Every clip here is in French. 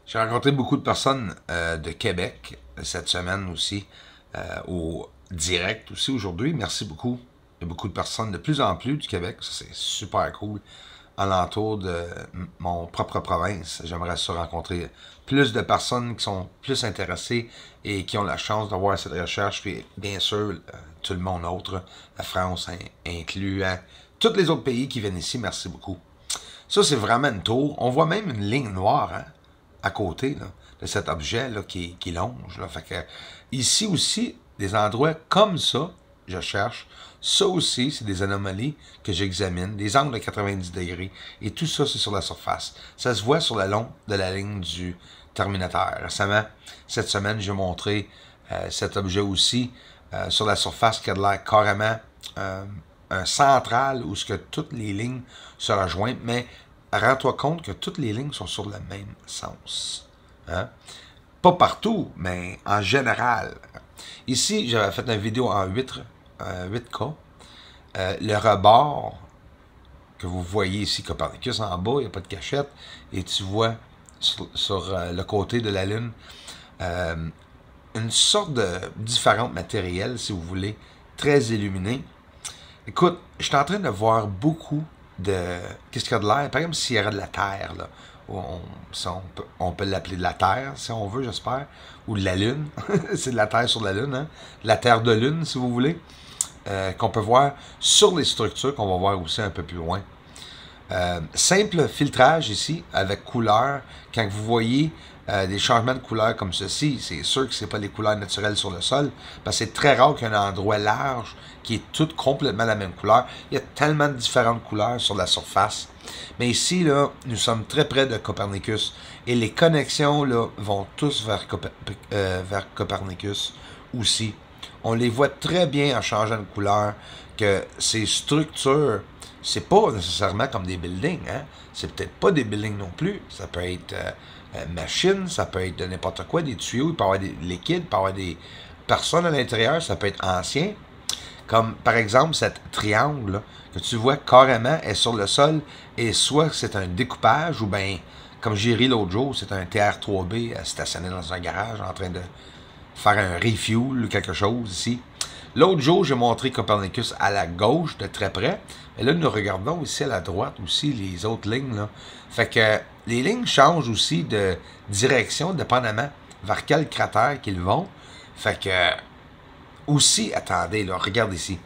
J'ai rencontré beaucoup de personnes de Québec cette semaine aussi, au direct aussi aujourd'hui. Merci beaucoup. Il y a beaucoup de personnes de plus en plus du Québec. Ça, c'est super cool. Alentour de mon propre province. J'aimerais ça rencontrer plus de personnes qui sont plus intéressées et qui ont la chance d'avoir cette recherche. Puis, bien sûr, tout le monde autre, la France incluant tous les autres pays qui viennent ici. Merci beaucoup. Ça, c'est vraiment une tour. On voit même une ligne noire, hein, à côté là, de cet objet là, qui longe. Là. Fait que, ici aussi, des endroits comme ça, je cherche. Ça aussi, c'est des anomalies que j'examine, des angles de 90 degrés. Et tout ça, c'est sur la surface. Ça se voit sur le long de la ligne du Terminateur. Récemment, cette semaine, j'ai montré cet objet aussi sur la surface qui a de l'air carrément un central où ce que toutes les lignes se rejoignent, mais rends-toi compte que toutes les lignes sont sur le même sens. Hein? Pas partout, mais en général. Ici, j'avais fait une vidéo en 8K. Le rebord que vous voyez ici, Copernicus en bas, il n'y a pas de cachette, et tu vois sur le côté de la Lune une sorte de différente matériel, si vous voulez, très illuminé. Écoute, je suis en train de voir beaucoup de... Qu'est-ce qu'il y a de l'air? Par exemple, s'il y aurait de la Terre, là. On peut l'appeler de la Terre, si on veut, j'espère. Ou de la Lune. C'est de la Terre sur la Lune, hein? La Terre de Lune, si vous voulez. Qu'on peut voir sur les structures, qu'on va voir aussi un peu plus loin. Simple filtrage ici, avec couleur. Quand vous voyez des changements de couleur comme ceci, c'est sûr que ce n'est pas les couleurs naturelles sur le sol, parce que c'est très rare qu'il y ait un endroit large qui est tout complètement la même couleur. Il y a tellement de différentes couleurs sur la surface. Mais ici, là, nous sommes très près de Copernicus, et les connexions là, vont tous vers Copernicus aussi. On les voit très bien en changeant de couleur, que ces structures, c'est pas nécessairement comme des buildings, hein? C'est peut-être pas des buildings non plus. Ça peut être machines, ça peut être de n'importe quoi, des tuyaux, il peut y avoir des liquides, il peut y avoir des personnes à l'intérieur, ça peut être ancien. Comme par exemple cette triangle là, que tu vois carrément est sur le sol, et soit c'est un découpage, ou bien, comme j'ai ri l'autre jour, c'est un TR-3B stationné dans un garage en train de faire un refuel ou quelque chose ici. L'autre jour, j'ai montré Copernicus à la gauche, de très près. Et là, nous regardons ici à la droite aussi les autres lignes. Là. Fait que les lignes changent aussi de direction, dépendamment vers quel cratère qu'ils vont. Fait que, aussi, attendez, là, regarde ici.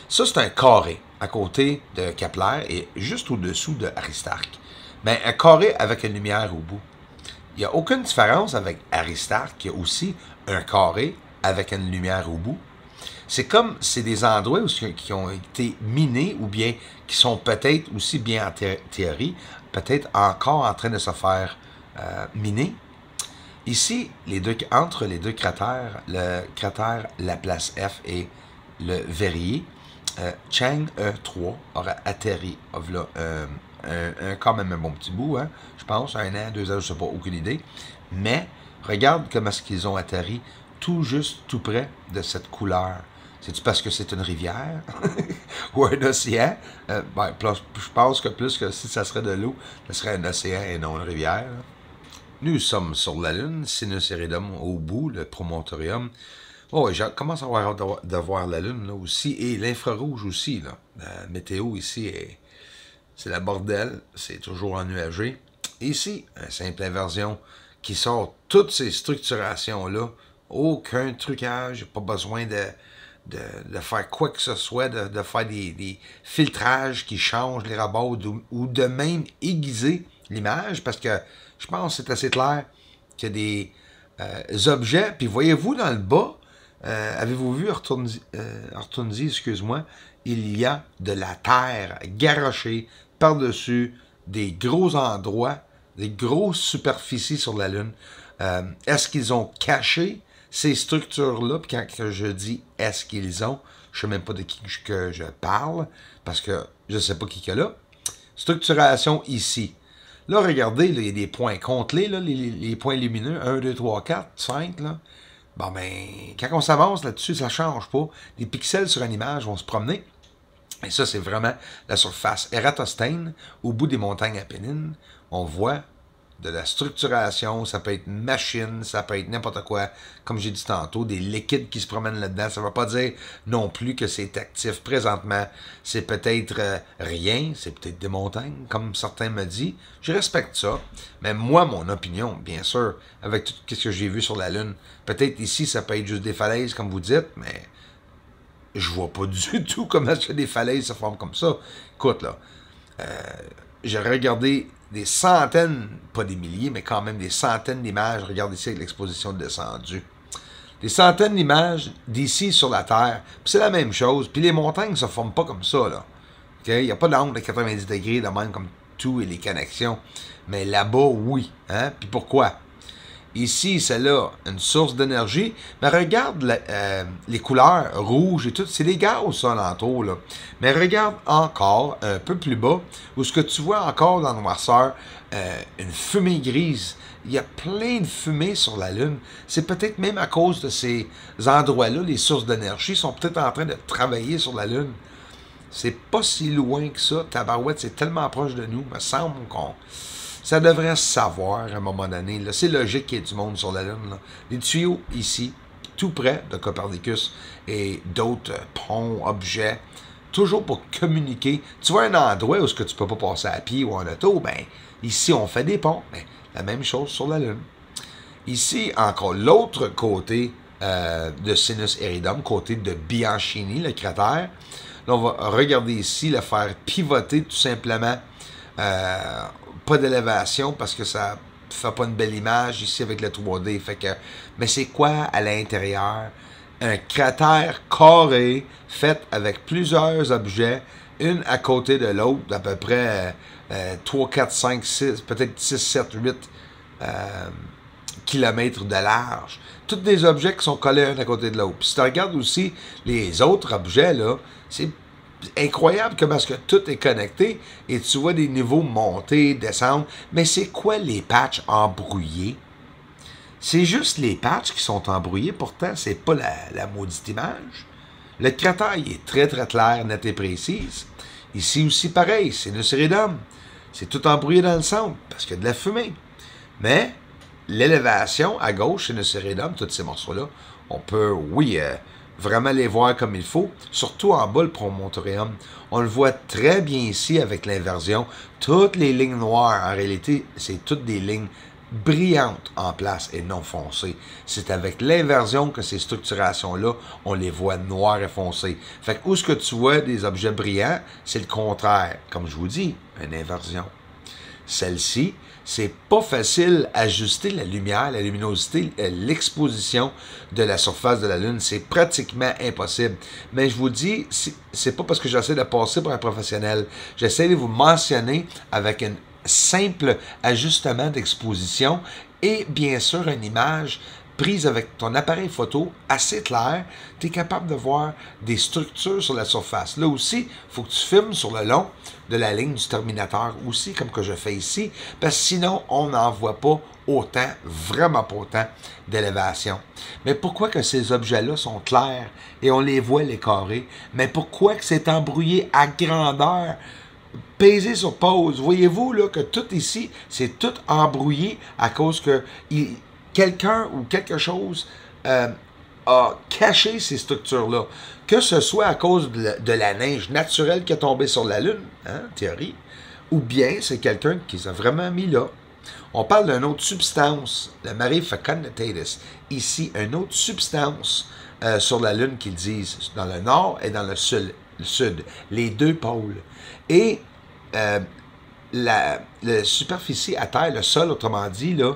Ça, c'est un carré à côté de Kepler et juste au-dessous de Aristarque. Mais un carré avec une lumière au bout. Il n'y a aucune différence avec Aristarque, qui a aussi un carré avec une lumière au bout. C'est comme, c'est des endroits où, qui ont été minés, ou bien qui sont peut-être aussi bien en théorie, peut-être encore en train de se faire miner. Ici, entre les deux cratères, le cratère Laplace F et le Verrier, Chang E3 aura atterri là, quand même un bon petit bout, hein, je pense, 1 an, 2 ans, je ne sais pas, aucune idée. Mais regarde comment est-ce qu'ils ont atterri tout juste, tout près de cette couleur. C'est-tu parce que c'est une rivière ou un océan? Je pense que plus que si ça serait de l'eau, ce serait un océan et non une rivière. Nous sommes sur la Lune, Sinus Iridum au bout, le promontorium. Oh, et je commence à avoir hâte de voir la Lune là aussi, et l'infrarouge aussi. Là. La météo ici, c'est la bordel, c'est toujours ennuagé. Ici, une simple inversion qui sort toutes ces structurations-là. Aucun trucage, pas besoin de faire quoi que ce soit, de faire des filtrages qui changent les rabords, ou de même aiguiser l'image, parce que je pense que c'est assez clair qu'il y a des objets. Puis voyez-vous dans le bas, avez-vous vu, Hortonsy, excuse-moi, il y a de la terre garochée par-dessus des gros endroits, des grosses superficies sur la Lune. Est-ce qu'ils ont caché ces structures-là? Puis quand je dis est-ce qu'ils ont, je ne sais même pas de qui que je parle, parce que je ne sais pas qui qu'il y a là. Structuration ici. Là, regardez, là, il y a des points. Compte-les, les points lumineux. 1, 2, 3, 4, 5, là. Bon, ben, quand on s'avance là-dessus, ça ne change pas. Les pixels sur une image vont se promener. Et ça, c'est vraiment la surface. Eratosthène, au bout des montagnes Apennines, on voit de la structuration, ça peut être une machine, ça peut être n'importe quoi, comme j'ai dit tantôt, des liquides qui se promènent là-dedans. Ça ne veut pas dire non plus que c'est actif présentement. C'est peut-être rien, c'est peut-être des montagnes, comme certains me disent. Je respecte ça, mais moi, mon opinion, bien sûr, avec tout ce que j'ai vu sur la Lune, peut-être ici, ça peut être juste des falaises, comme vous dites, mais je vois pas du tout comment des falaises se forment comme ça. Écoute, là, j'ai regardé des centaines, pas des milliers, mais quand même des centaines d'images. Regarde ici avec l'exposition de descendu. Des centaines d'images d'ici sur la Terre. Puis c'est la même chose. Puis les montagnes ne se forment pas comme ça, là. Okay? Il n'y a pas d'angle de 90 degrés, de même comme tout et les connexions. Mais là-bas, oui. Hein? Puis pourquoi? Ici, celle-là, une source d'énergie. Mais regarde les couleurs rouges et tout. C'est des gaz, ça, alentour, là. Mais regarde encore, un peu plus bas, où ce que tu vois encore dans la noirceur, une fumée grise. Il y a plein de fumée sur la Lune. C'est peut-être même à cause de ces endroits-là, les sources d'énergie sont peut-être en train de travailler sur la Lune. C'est pas si loin que ça. Tabarouette, c'est tellement proche de nous. Il me semble qu'on... Ça devrait se savoir à un moment donné. C'est logique qu'il y ait du monde sur la Lune. Là. Les tuyaux ici, tout près de Copernicus et d'autres ponts, objets, toujours pour communiquer. Tu vois un endroit où tu ne peux pas passer à pied ou en auto, ben ici on fait des ponts. Ben, la même chose sur la Lune. Ici, encore l'autre côté de Sinus Eridum, côté de Bianchini, le cratère. Là, on va regarder ici, le faire pivoter tout simplement. Pas d'élévation parce que ça fait pas une belle image ici avec le 3D. Fait que, mais c'est quoi à l'intérieur? Un cratère carré fait avec plusieurs objets, une à côté de l'autre, d'à peu près 3, 4, 5, 6, peut-être 6, 7, 8 kilomètres de large. Tous des objets qui sont collés un à côté de l'autre. Puis si tu regardes aussi les autres objets, là, c'est incroyable comment est-ce que tout est connecté et tu vois des niveaux monter, descendre. Mais c'est quoi les patchs embrouillés? C'est juste les patchs qui sont embrouillés. Pourtant, c'est pas la maudite image. Le cratère, il est très, très clair, net et précis. Ici aussi, pareil, c'est le Eridum. C'est tout embrouillé dans le centre parce qu'il y a de la fumée. Mais l'élévation à gauche, c'est le Eridum, tous ces morceaux-là, on peut, oui, vraiment les voir comme il faut, surtout en bas le promontorium. On le voit très bien ici avec l'inversion. Toutes les lignes noires, en réalité, c'est toutes des lignes brillantes en place et non foncées. C'est avec l'inversion que ces structurations-là, on les voit noires et foncées. Fait que où est-ce que tu vois des objets brillants, c'est le contraire. Comme je vous dis, une inversion. Celle-ci, c'est pas facile d'ajuster la lumière, la luminosité, l'exposition de la surface de la Lune. C'est pratiquement impossible. Mais je vous dis, c'est pas parce que j'essaie de passer pour un professionnel. J'essaie de vous mentionner avec un simple ajustement d'exposition et bien sûr une image prise avec ton appareil photo assez clair, tu es capable de voir des structures sur la surface. Là aussi, il faut que tu filmes sur le long de la ligne du Terminateur aussi, comme que je fais ici, parce que sinon, on n'en voit pas autant, vraiment pas autant d'élévation. Mais pourquoi que ces objets-là sont clairs et on les voit, les carrés? Mais pourquoi que c'est embrouillé à grandeur? Pesez sur pause. Voyez-vous là que tout ici, c'est tout embrouillé à cause que quelqu'un ou quelque chose a caché ces structures-là. Que ce soit à cause de la neige naturelle qui est tombée sur la Lune, hein, théorie, ou bien c'est quelqu'un qui les a vraiment mis là. On parle d'une autre substance, le Mare-Facunditatis. Ici, une autre substance sur la Lune qu'ils disent, dans le nord et dans le sud, les deux pôles. Et la superficie à terre, le sol, autrement dit, là,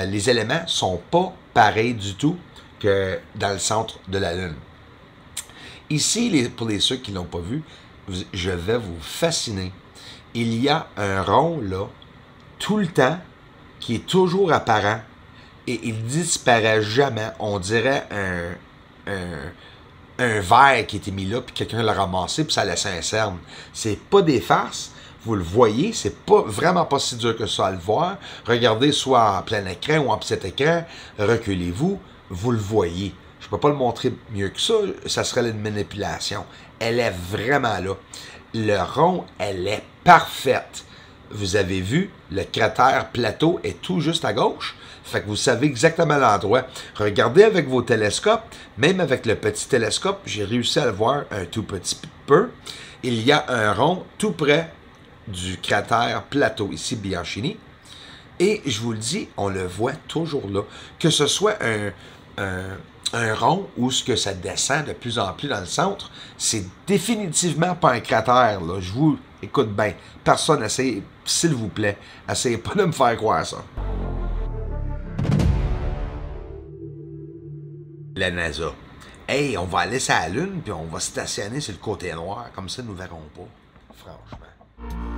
les éléments sont pas pareils du tout que dans le centre de la Lune. Ici, pour ceux qui ne l'ont pas vu, je vais vous fasciner. Il y a un rond, là, tout le temps, qui est toujours apparent et il disparaît jamais. On dirait un verre qui était mis là, puis quelqu'un l'a ramassé, puis ça laissait un cerne. C'est pas des farces. Vous le voyez, c'est pas vraiment pas si dur que ça à le voir. Regardez soit en plein écran ou en petit écran, reculez-vous, vous le voyez. Je peux pas le montrer mieux que ça, ça serait une manipulation. Elle est vraiment là. Le rond, elle est parfaite. vous avez vu, le cratère plateau est tout juste à gauche. Fait que vous savez exactement l'endroit. Regardez avec vos télescopes. Même avec le petit télescope, j'ai réussi à le voir un tout petit peu. Il y a un rond tout près du cratère plateau, ici, Bianchini. Et je vous le dis, on le voit toujours là. Que ce soit un rond où ce que ça descend de plus en plus dans le centre, c'est définitivement pas un cratère. Là. Je vous écoute bien. Personne essaye, s'il vous plaît, essayez pas de me faire croire ça. La NASA. Hey, on va aller sur la Lune, puis on va stationner sur le côté noir. Comme ça, nous ne verrons pas. Franchement.